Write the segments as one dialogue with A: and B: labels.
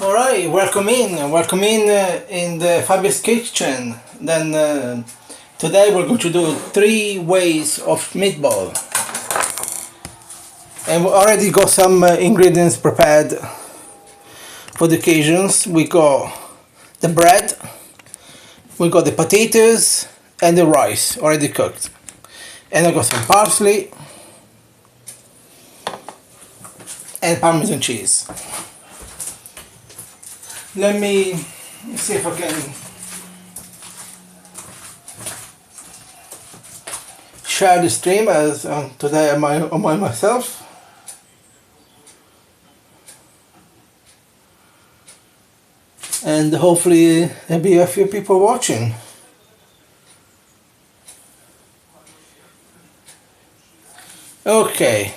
A: Alright, welcome in the Fabio's kitchen. Then today we're going to do 3 ways of meatball. And we already got some ingredients prepared for the occasions. We got the bread, we got the potatoes and the rice already cooked. And I got some parsley and Parmesan cheese. Let me see if I can share the stream as today I'm by myself. And hopefully there'll be a few people watching. Okay,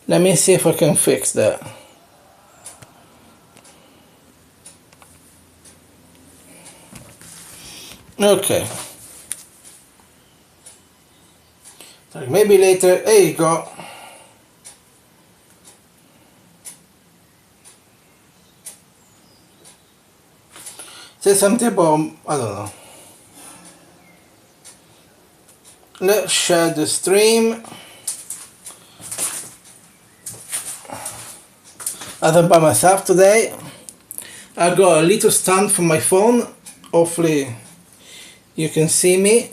A: let me see if I can fix that. Okay. So maybe later. There you go. Say something about, I don't know. Let's share the stream. As I'm by myself today, I got a little stand for my phone. Hopefully you can see me.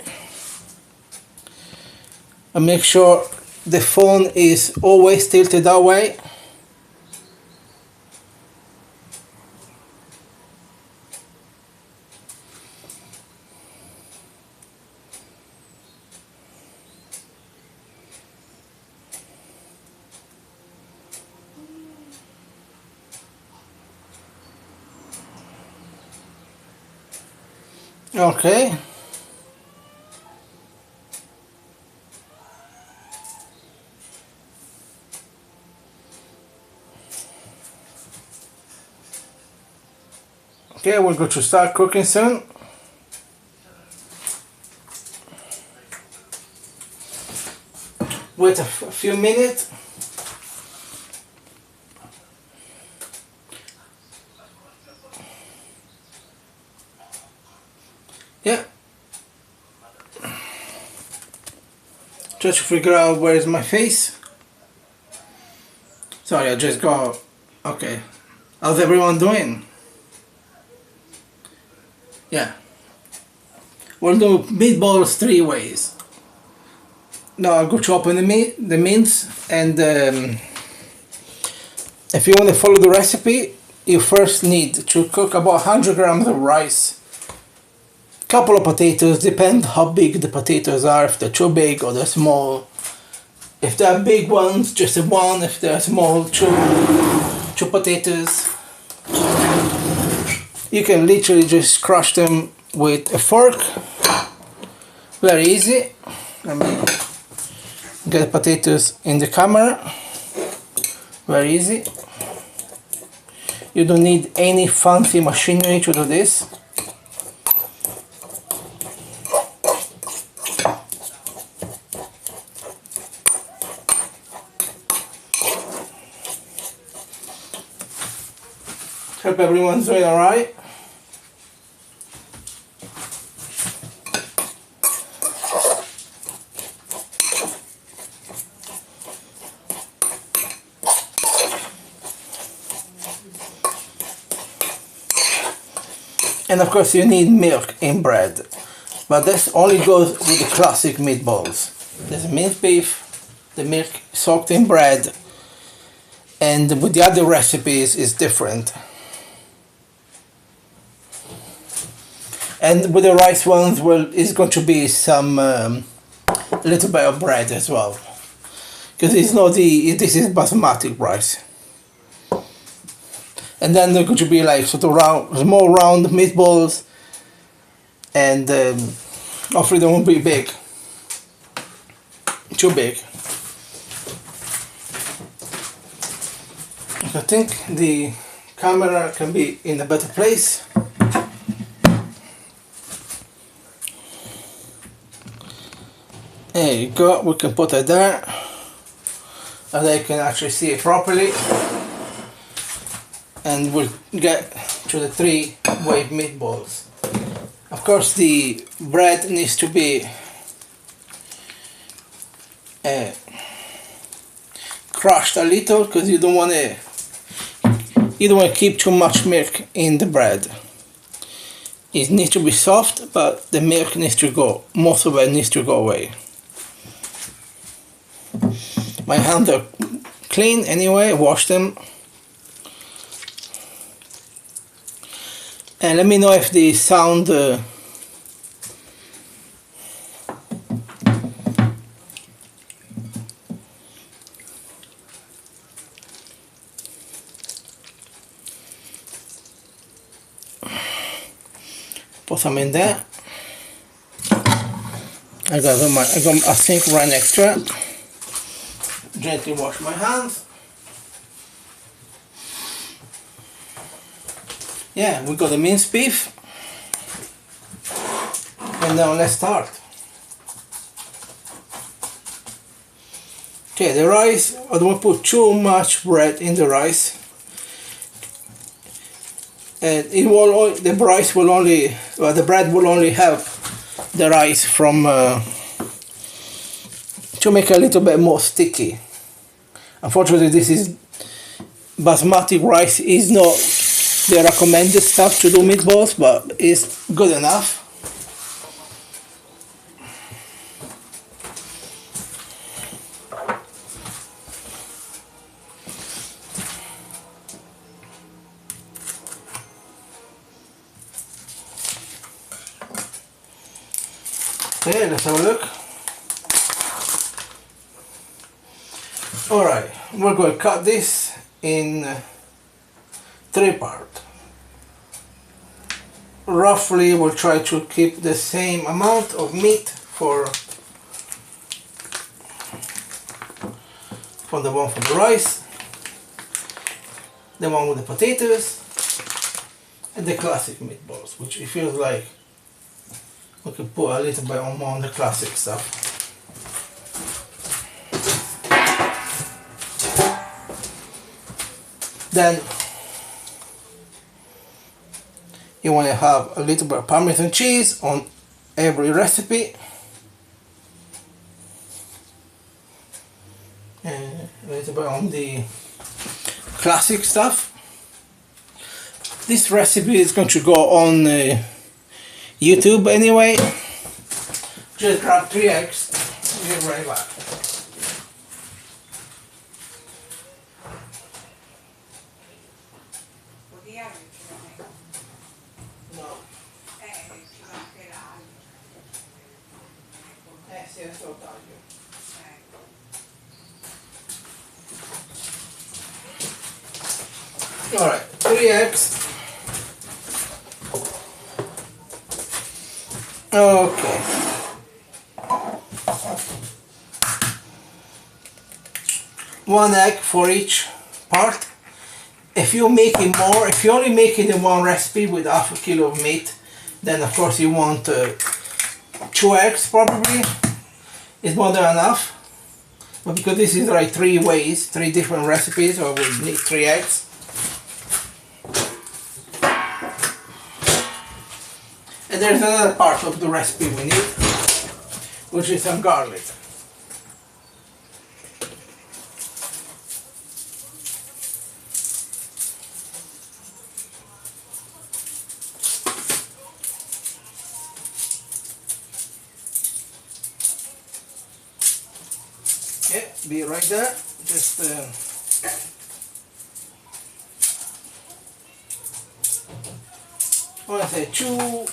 A: And make sure the phone is always tilted that way. Okay. Okay, we're going to start cooking soon. Wait a few minutes. Yeah. Just to figure out where is my face. Sorry, I just got. Okay. How's everyone doing? Yeah. We'll do meatballs 3 ways. Now I'll go chop in the mince, and if you want to follow the recipe, you first need to cook about 100 grams of rice, couple of potatoes, depend how big the potatoes are, if they're too big or they're small. If they're big ones, just one. If they're small, two potatoes. You can literally just crush them with a fork. Very easy. Let me get the potatoes in the camera. Very easy. You don't need any fancy machinery to do this. Hope everyone's doing alright. And of course you need milk in bread, but this only goes with the classic meatballs. There's minced beef, the milk soaked in bread, and with the other recipes is different. And with the rice ones, well, it's going to be some little bit of bread as well, because it's not this is basmati rice. And then they're going to be like sort of round, small round meatballs, and hopefully they won't be big, too big. I think the camera can be in a better place. There you go, we can put it there, and I can actually see it properly. and we'll get to the 3-way meatballs. Of course, the bread needs to be crushed a little, because you don't want to keep too much milk in the bread. It needs to be soft, but the milk needs to go, most of it needs to go away. My hands are clean anyway, wash them. And let me know if the sound put some in there. I got a sink right next to it. Gently wash my hands. Yeah, we got the minced beef. And now let's start. Okay, the rice, I don't want to put too much bread in the rice. And the bread will only have the rice from to make it a little bit more sticky. Unfortunately, this is basmati rice is not the recommended stuff to do meatballs, but it's good enough. Okay, let's have a look. Alright, we're going to cut this in 3 parts. Roughly, we'll try to keep the same amount of meat for the one for the rice, the one with the potatoes, and the classic meatballs, which it feels like we could put a little bit more on the classic stuff. Then you want to have a little bit of Parmesan cheese on every recipe. And a little bit on the classic stuff. This recipe is going to go on YouTube anyway. Just grab 3 eggs and get right back. No. Sì, adesso lo taglio. Alright, 3 eggs. Okay. One egg for each part. If you're making more, if you're only making the one recipe with half a kilo of meat, then of course you want 2 eggs probably. It's more than enough. But because this is like 3 ways, 3 different recipes, so we need 3 eggs. And there's another part of the recipe we need, which is some garlic. Okay, be right there. Just I want to say 2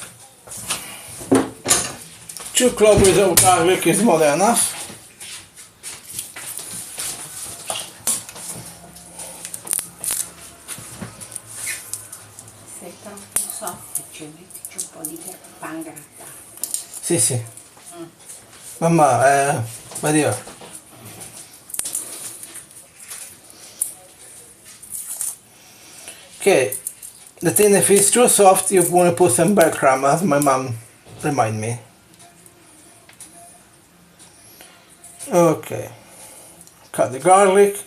A: cloves of garlic is more than enough.
B: Se è troppo soffice, mettici un po' di pan grattato.
A: Sì, sì. Mamma, Maria. Okay, the thing if it's too soft, you want to put some breadcrumb, as my mom remind me. Okay, cut the garlic.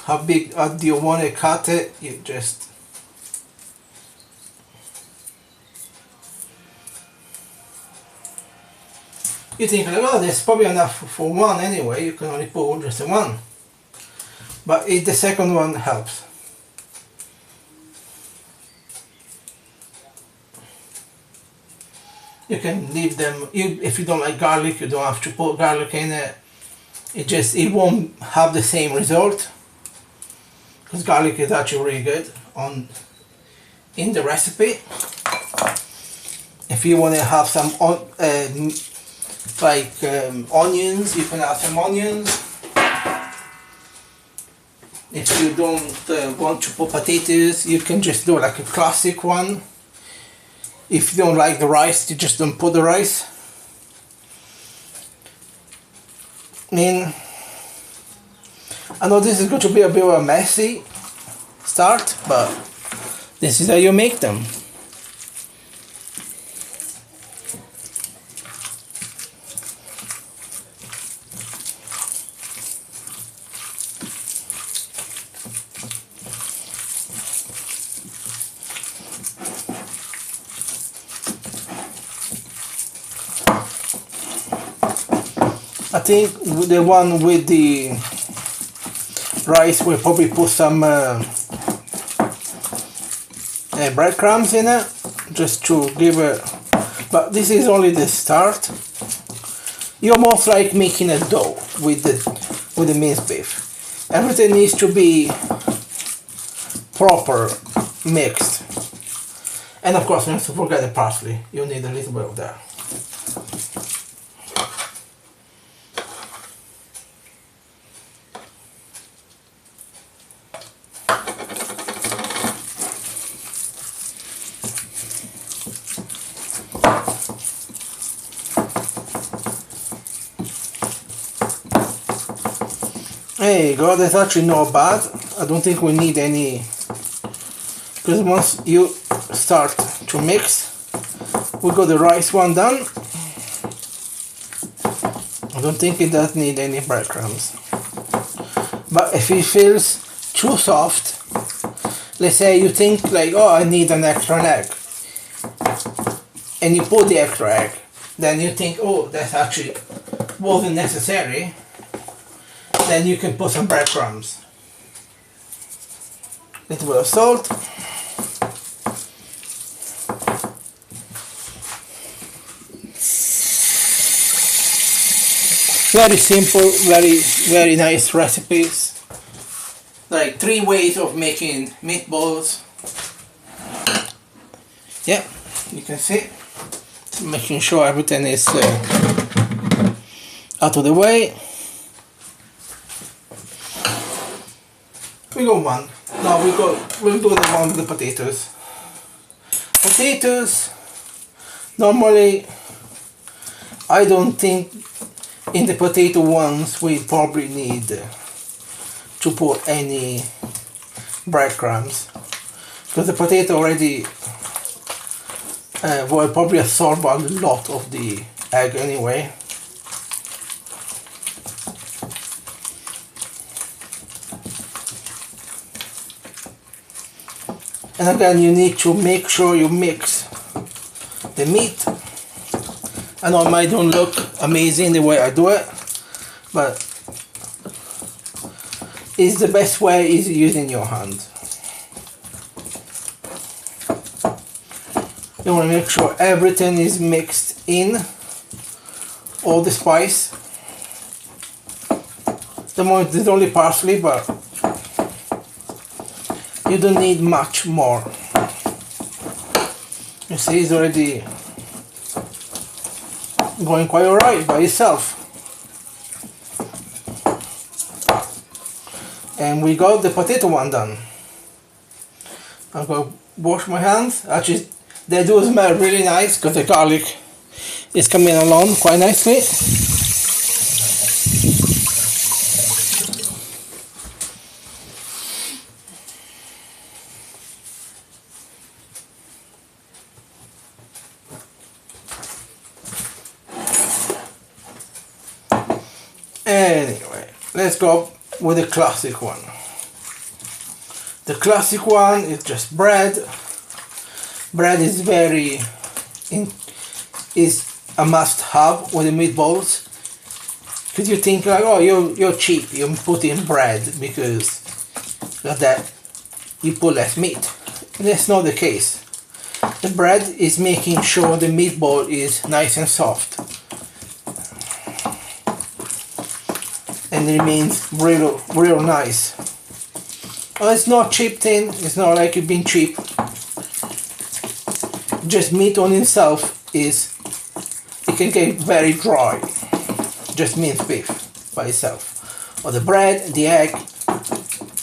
A: how big do you want to cut it. You just you think like, oh, there's probably enough for one anyway. You can only put just one, but the second one helps. You can leave them, if you don't like garlic, you don't have to put garlic in it. It won't have the same result, because garlic is actually really good in the recipe. If you want to have some onions, you can add some onions. If you don't want to put potatoes, you can just do like a classic one. If you don't like the rice, you just don't put the rice. I mean, I know this is going to be a bit of a messy start, but this is how you make them. I think the one with the rice will probably put some breadcrumbs in it, just to give it, but this is only the start. You're almost like making a dough with the minced beef. Everything needs to be proper mixed, and of course, not to forget the parsley. You need a little bit of that. There you go, that's actually not bad. I don't think we need any, because once you start to mix, we got the rice one done. I don't think it does need any breadcrumbs. But if it feels too soft, let's say you think like, oh, I need an extra egg, and you put the extra egg, then you think, oh, that actually wasn't necessary, then you can put some breadcrumbs. Little bit of salt. Very simple, very nice recipes. Like 3 ways of making meatballs. Yeah, you can see. Making sure everything is out of the way. We got one. No, we'll do the one with the potatoes. Potatoes, normally, I don't think in the potato ones we probably need to put any breadcrumbs, because the potato already will probably absorb a lot of the egg anyway. And again, you need to make sure you mix the meat. I know it might don't look amazing the way I do it, but it's the best way is using your hand. You want to make sure everything is mixed in, all the spice. The moment is only parsley, but you don't need much more. You see, it's already going quite alright by itself. And we got the potato one done. I'm going to wash my hands. Actually, they do smell really nice because the garlic is coming along quite nicely. Anyway, let's go with the classic one. The classic one is just bread. Bread is is a must-have with the meatballs. Because you think like, oh, you're cheap, you put in bread because of that you put less meat. That's not the case. The bread is making sure the meatball is nice and soft and it remains real nice. Oh, it's not cheap thing, it's not like it being cheap. Just meat on itself it can get very dry. Just minced beef by itself. Or the bread, the egg,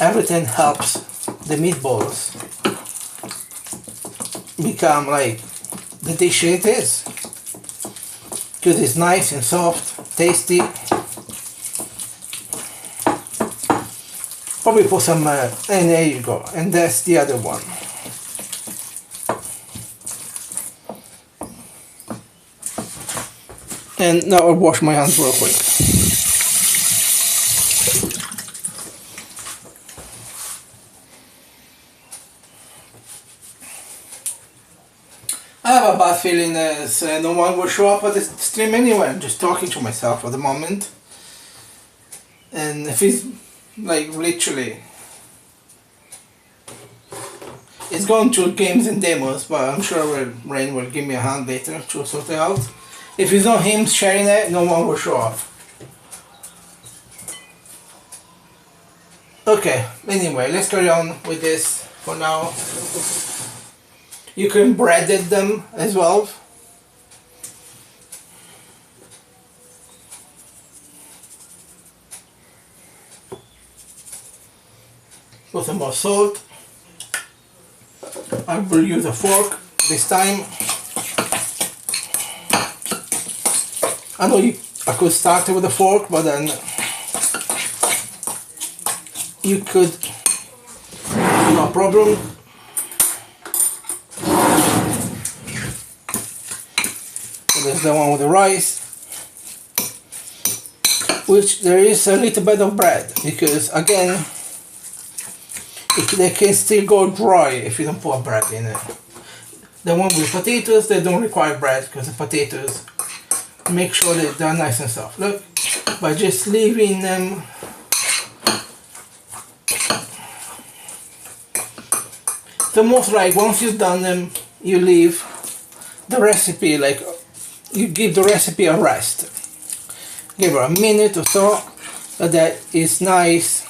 A: everything helps the meatballs become like the dish it is. Because it's nice and soft, tasty. Probably put some, and there you go. And that's the other one. And now I'll wash my hands real quick. I have a bad feeling that no one will show up at the stream anyway. I'm just talking to myself at the moment. And if it's like literally, it's going to games and demos, but I'm sure Rain will give me a hand later to sort it out. If it's not him sharing it, no one will show up. Okay, anyway, let's carry on with this for now. You can breaded them as well. Put some more salt. I will use a fork this time. I know I could start it with a fork, but then you could, no problem. So there's the one with the rice, which there is a little bit of bread, because again, they can still go dry if you don't put bread in it. The one with potatoes, they don't require bread, because the potatoes make sure that they're nice and soft. Look, by just leaving them the most, like once you've done them, you leave the recipe, like you give the recipe a rest. Give her a minute or so, so that it's nice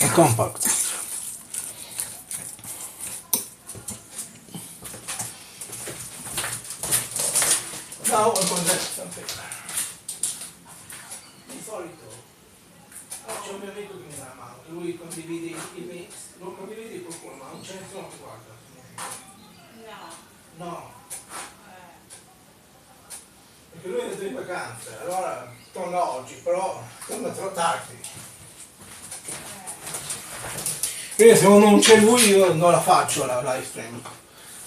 A: and compact. Now I'm going to do something. Di solito c'è un mio amico che mi dà la mano, lui condivide i mix, lo condivide con qualcuno, ma non ce ne sono che guarda. No. No. Perché lui è andato in vacanza, allora torna oggi, però torna troppo tardi. Quindi se non c'è lui io non la faccio la live stream.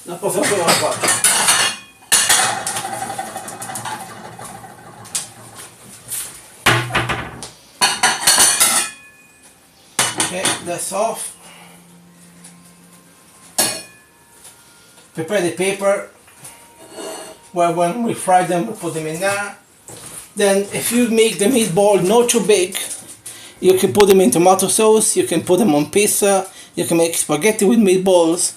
A: La posso solo la faccio. Okay, that's off. Prepare the paper. Well, when we fry them, we put them in there. Then if you make the meatball not too big, you can put them in tomato sauce, you can put them on pizza, you can make spaghetti with meatballs.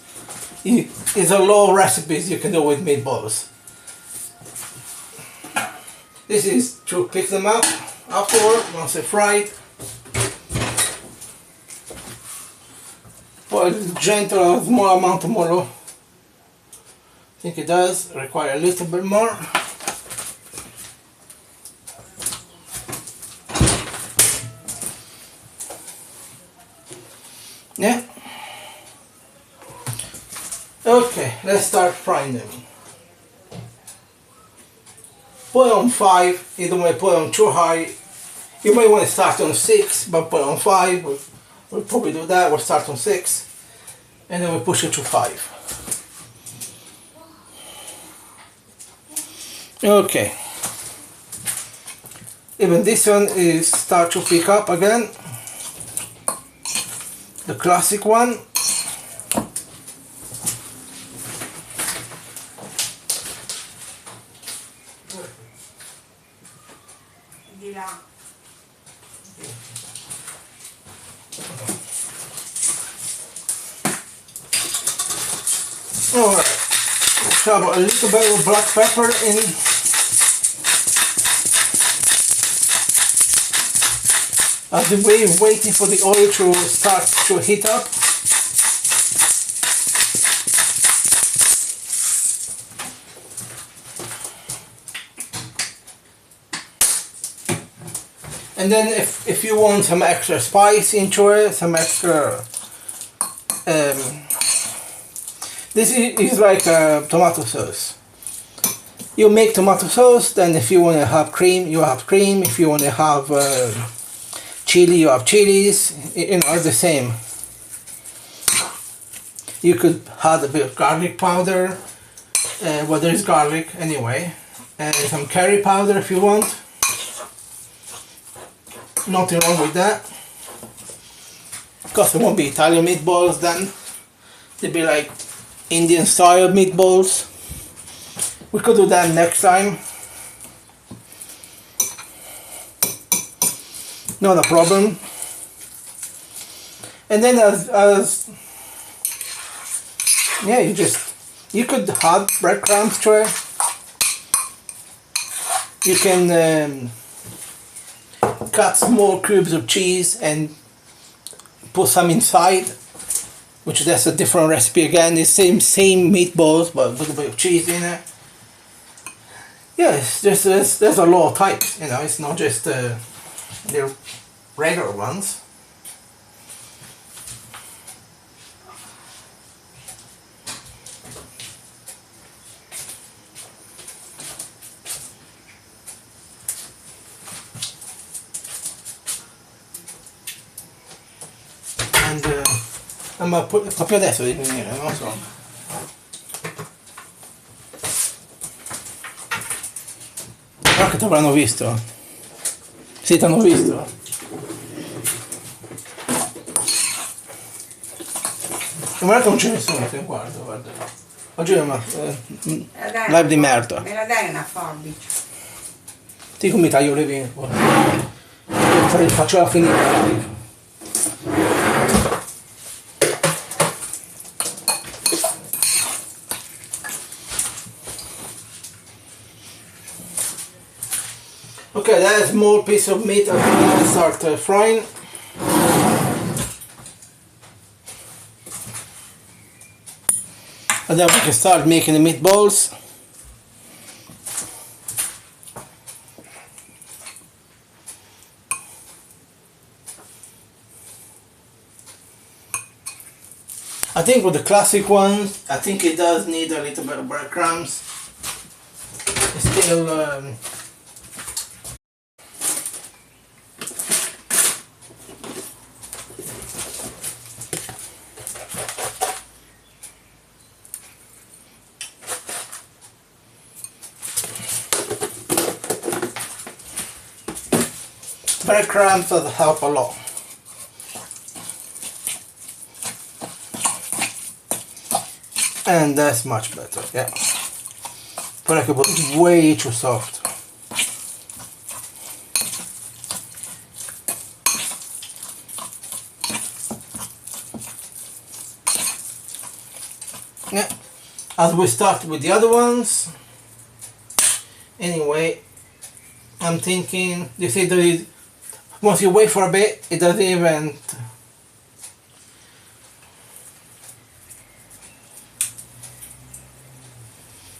A: It's a lot of recipes you can do with meatballs. This is to pick them up afterward, once they're fried. Put a gentle, small amount of more. I think it does require a little bit more. Yeah. Okay, let's start frying them. Put it on 5, you don't want to put it on too high. You might want to start on 6, but put it on 5. We'll probably do that, we'll start on 6. And then we push it to 5. Okay. Even this one is start to pick up again. the classic one.
B: Di là.
A: Alright, shove a little bit of black pepper in. As we're waiting for the oil to start to heat up. And then if you want some extra spice into it, some extra this is like a tomato sauce. You make tomato sauce, then if you want to have cream, you have cream. If you want to have chili, you have chilies. You know, it's the same. You could add a bit of garlic powder, well, there's garlic anyway, and some curry powder if you want. Nothing wrong with that. Of course, it won't be Italian meatballs then. They'll be like Indian style meatballs. We could do that next time. Not a problem. And then as yeah, you could add breadcrumbs to it. You can cut small cubes of cheese and put some inside, which that's a different recipe again. It's same meatballs but with a bit of cheese in it. Yes, there's a lot of types, you know, it's not just the regular ones. And ma proprio adesso devi venire, non lo so. Però che ti avranno visto? Sì, ti hanno visto. Guarda che non c'è nessuno, guarda, guarda. Oggi è una live di merda.
B: Me la dai una forbice?
A: Sì, come taglio le vene. Faccio la finita. Okay, that is more piece of meat. I'm going to start frying. And then we can start making the meatballs. I think with the classic ones, I think it does need a little bit of breadcrumbs. It's still breadcrumbs that help a lot. And that's much better, yeah. But it was way too soft. Yeah. As we start with the other ones, anyway, I'm thinking, you see there is, once you wait for a bit, it doesn't even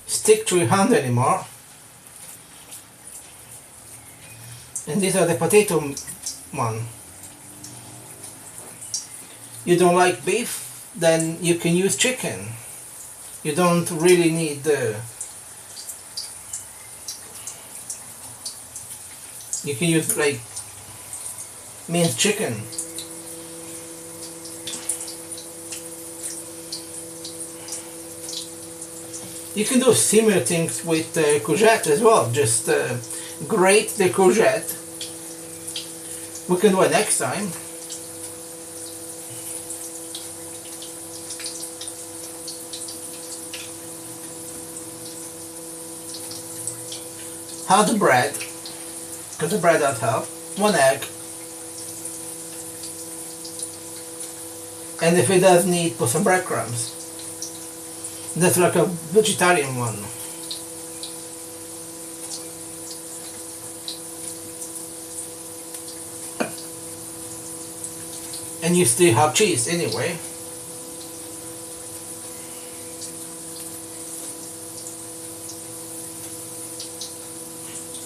A: stick to your hand anymore. And these are the potato one. You don't like beef, then you can use chicken. You don't really need the, you can use like minced chicken. You can do similar things with courgette as well. Just grate the courgette. We can do it next time. Half the bread, because the bread does help. 1 egg. And if it does need, put some breadcrumbs. That's like a vegetarian one. And you still have cheese anyway.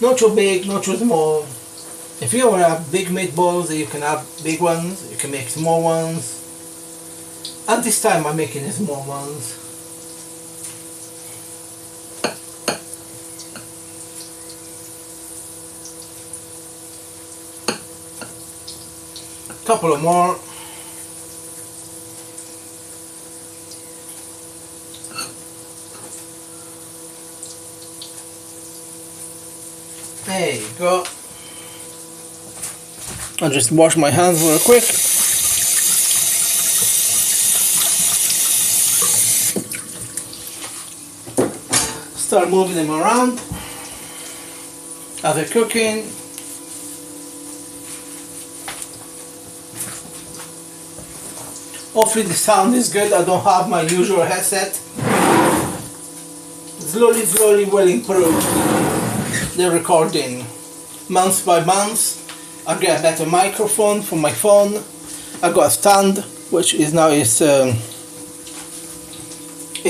A: Not too big, not too small. If you want to have big meatballs, you can have big ones, you can make small ones. At this time I'm making the small ones. Couple of more. There you go. I'll just wash my hands real quick. Start moving them around as they're cooking. Hopefully the sound is good. I don't have my usual headset. Slowly will improve the recording. Month by month I get a better microphone for my phone. I got a stand which is now it's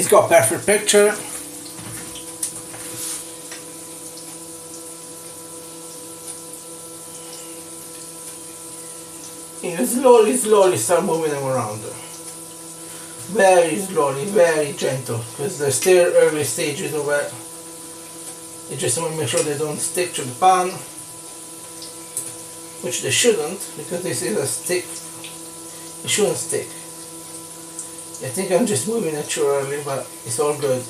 A: got perfect picture. You slowly start moving them around. Very slowly, very gentle, because they're still early stages of it. You just want to make sure they don't stick to the pan, which they shouldn't, because this is a stick. It shouldn't stick. I think I'm just moving it too early, but it's all good.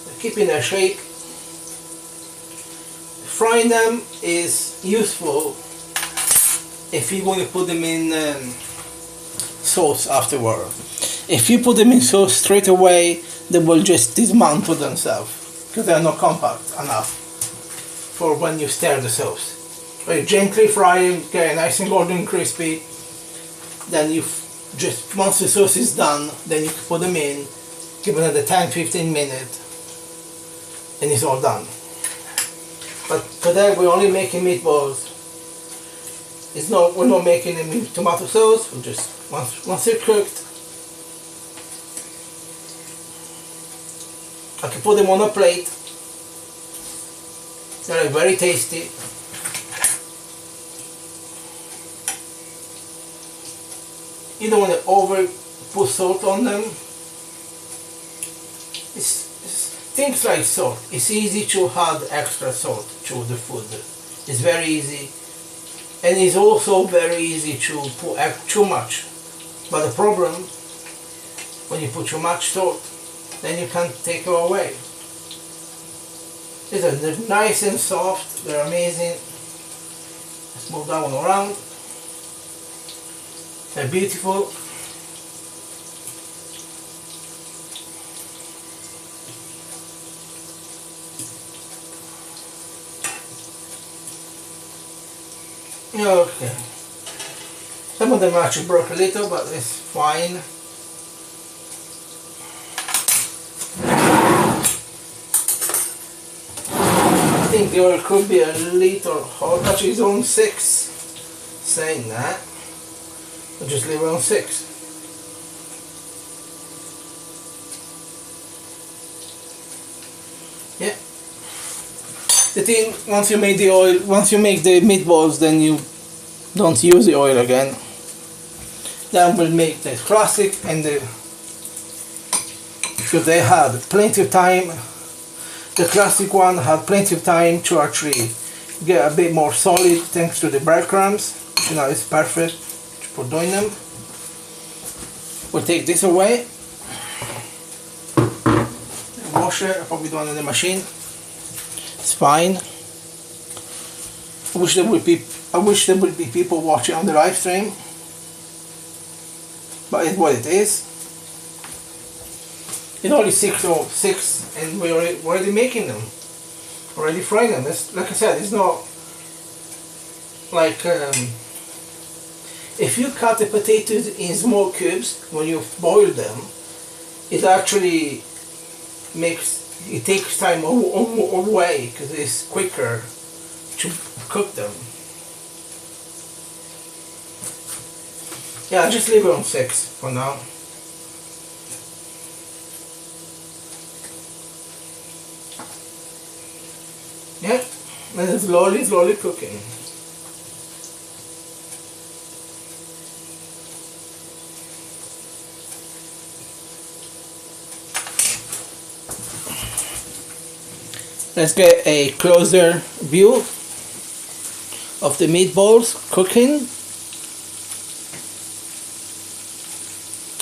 A: They're keeping their shape. Frying them is useful if you want to put them in sauce afterward. If you put them in sauce straight away, they will just dismantle themselves because they are not compact enough for when you stir the sauce. When you gently fry them, get it nice and golden crispy, then you just, once the sauce is done, then you put them in, give another 10-15 minutes, and it's all done. But today we're only making meatballs. We're not making them in tomato sauce. We just once they're cooked, I can put them on a plate. They're very tasty. You don't want to over put salt on them. Things like salt. It's easy to add extra salt to the food. It's very easy. And it's also very easy to put too much. But the problem, when you put too much salt, then you can't take it away. They're nice and soft, they're amazing. Let's move that one around. They're beautiful. Okay. Some of them actually broke a little, but it's fine. I think the oil could be a little hot. Actually, it's on 6. Saying that, I'll just leave it on 6. Yeah. The thing, once you make the meatballs, then you don't use the oil again. Then we'll make the classic and because they had plenty of time. The classic one had plenty of time to actually get a bit more solid thanks to the breadcrumbs. You know, it's perfect for doing them. We'll take this away. Wash it. I'll probably do it in the machine. It's fine. I wish there would be people watching on the live stream, but it's what it is. It's only 6 and we're already making them. already fried them. Like I said, it's not like if you cut the potatoes in small cubes when you boil them, it actually takes time away because it's quicker to cook them. Yeah, just leave it on 6 for now. Yeah, and it's slowly cooking. Let's get a closer view of the meatballs cooking.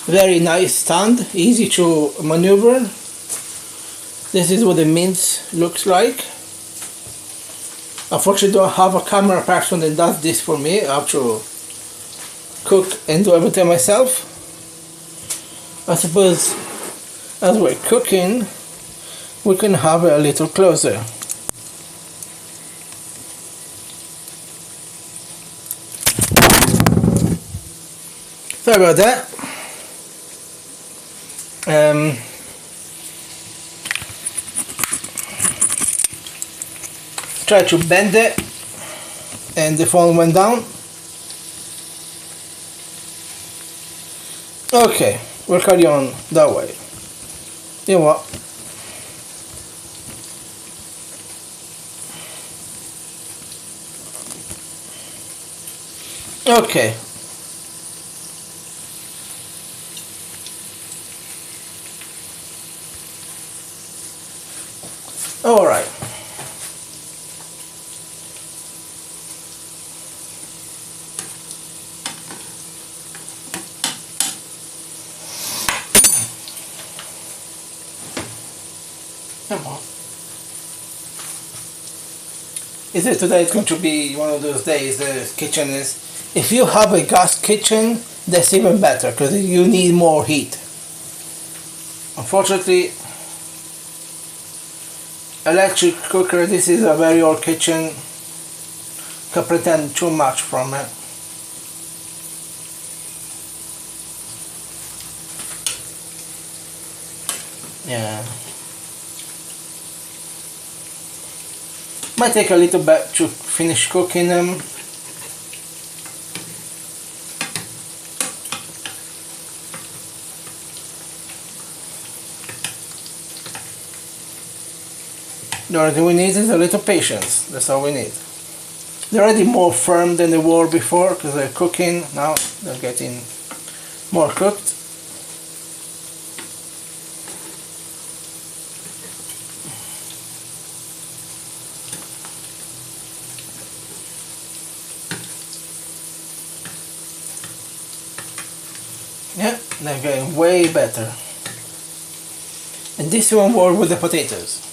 A: Very nice stand, easy to maneuver. This is what the mince looks like. Unfortunately, I don't have a camera person that does this for me. I have to cook and do everything myself. I suppose as we're cooking, we can have it a little closer. Sorry about that. Try to bend it and the phone went down. Okay, we'll carry on that way. You know what? Okay. All right. Come on. Is it today? It's going to be one of those days. The kitchen is. If you have a gas kitchen, that's even better because you need more heat. Unfortunately, electric cooker. This is a very old kitchen. Can pretend too much from it. Yeah. Might take a little bit to finish cooking them. The only thing we need is a little patience. That's all we need. They're already more firm than they were before because they're cooking. Now they're getting more cooked. Yeah, they're getting way better. And this one worked with the potatoes.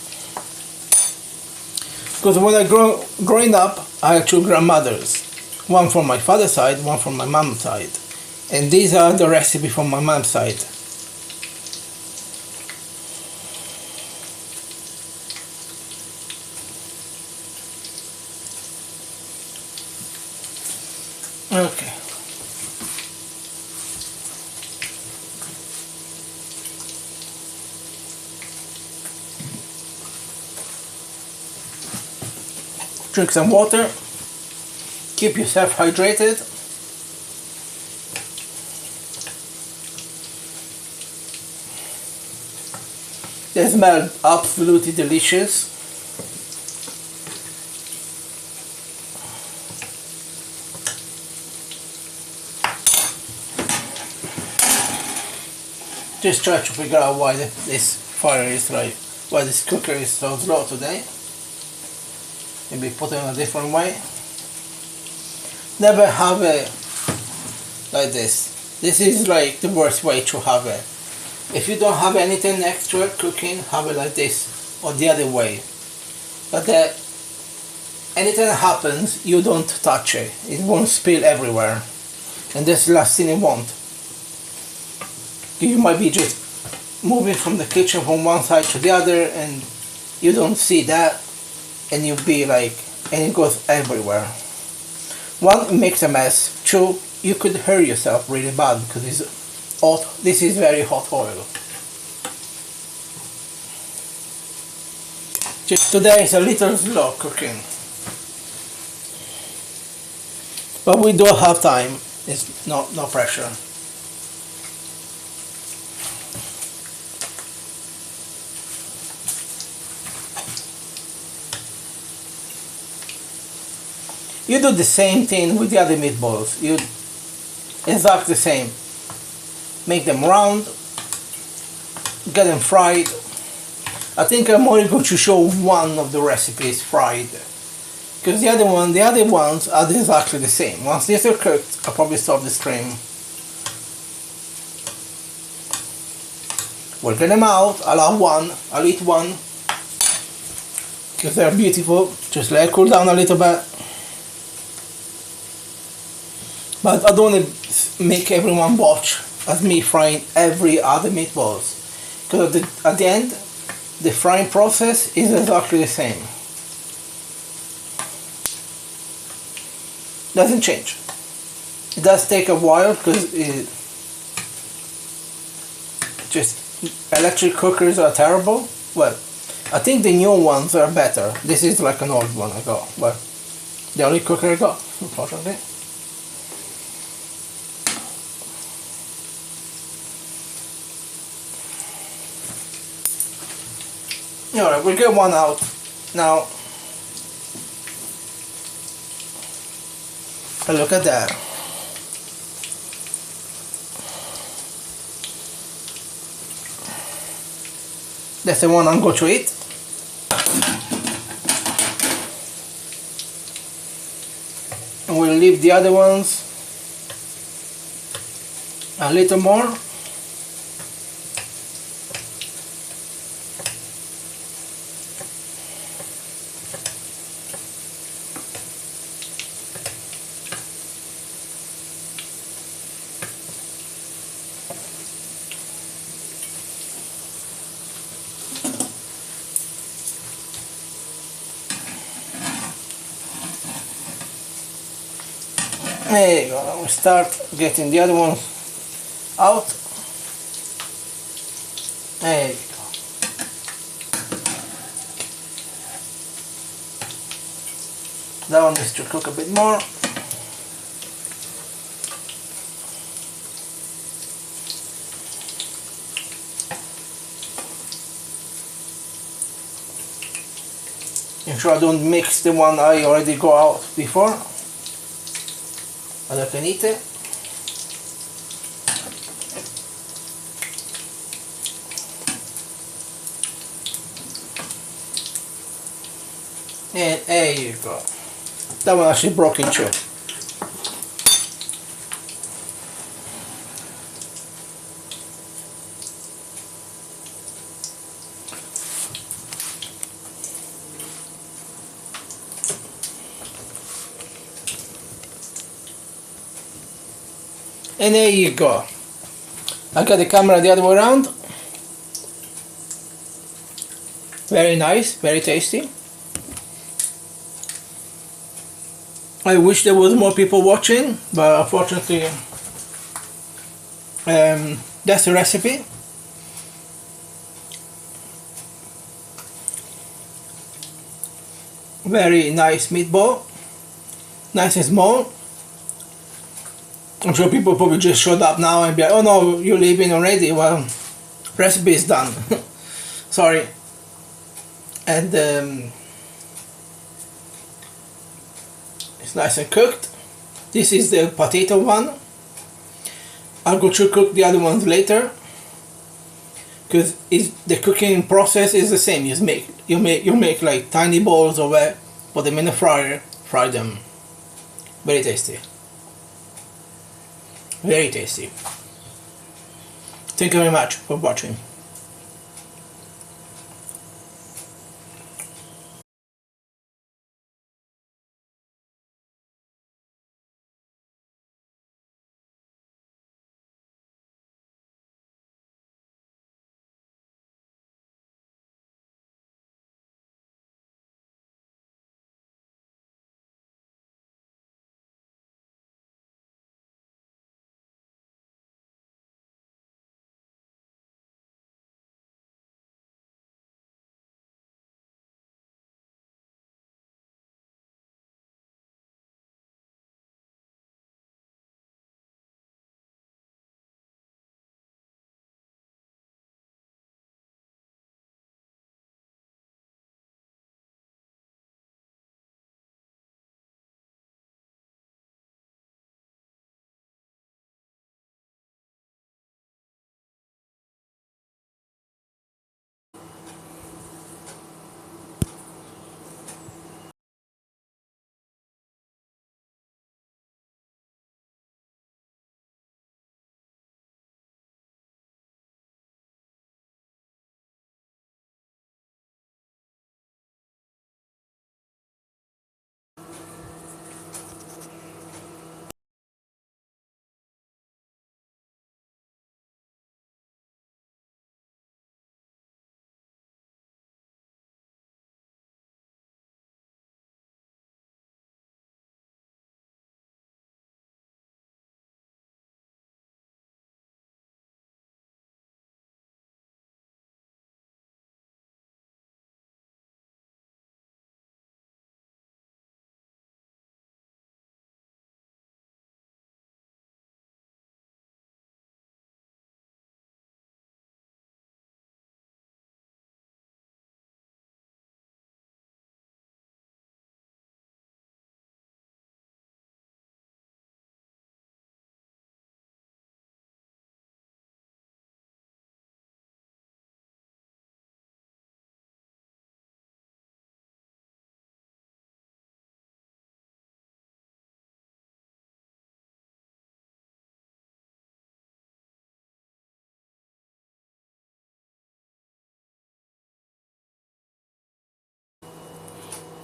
A: Because when I growing up, I had two grandmothers. One from my father's side, one from my mom's side. And these are the recipe from my mom's side. Okay. Drink some water, keep yourself hydrated. They smell absolutely delicious. Just try to figure out why this fire is like, why this cooker is so slow today. Maybe put it in a different way. Never have it like this. This is like the worst way to have it. If you don't have anything next to it cooking, have it like this or the other way. But that anything that happens, you don't touch it. It won't spill everywhere. And that's the last thing you want. You might be just moving from the kitchen from one side to the other and you don't see that. and you be like, and it goes everywhere. One, it makes a mess. Two, you could hurt yourself really bad because it's hot. This is very hot oil. Just today is a little slow cooking, but we do have time. It's no pressure. You do the same thing with the other meatballs. You exactly the same. Make them round, get them fried. I think I'm only going to show one of the recipes fried, because the other ones are exactly the same. Once these are cooked, I'll probably stop the stream. We'll get them out. I'll eat one, because they're beautiful. Just let it cool down a little bit. But I don't want to make everyone watch as me frying every other meatballs, because at the end, the frying process is exactly the same. Doesn't change. It does take a while because just electric cookers are terrible. Well, I think the new ones are better. This is like an old one I got. Well, the only cooker I got, unfortunately. Alright, we'll get one out now. Look at that. That's the one I'm going to eat. And we'll leave the other ones a little more. There you go. We start getting the other ones out. There you go. That one needs to cook a bit more. Ensure I don't mix the one I already got out before. And I can eat it. And there you go. That one actually broke in two. And there you go. I got the camera the other way around. Very nice, very tasty. I wish there was more people watching, but unfortunately that's the recipe. Very nice meatball, nice and small. I'm sure people probably just showed up now and be like, oh no, you're leaving already. Well, recipe is done. Sorry. And it's nice and cooked. This is the potato one. I'll go to cook the other ones later, because the cooking process is the same. You make like tiny balls of it, put them in the fryer, fry them. Very tasty. Very tasty. Thank you very much for watching.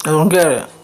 A: I don't get it.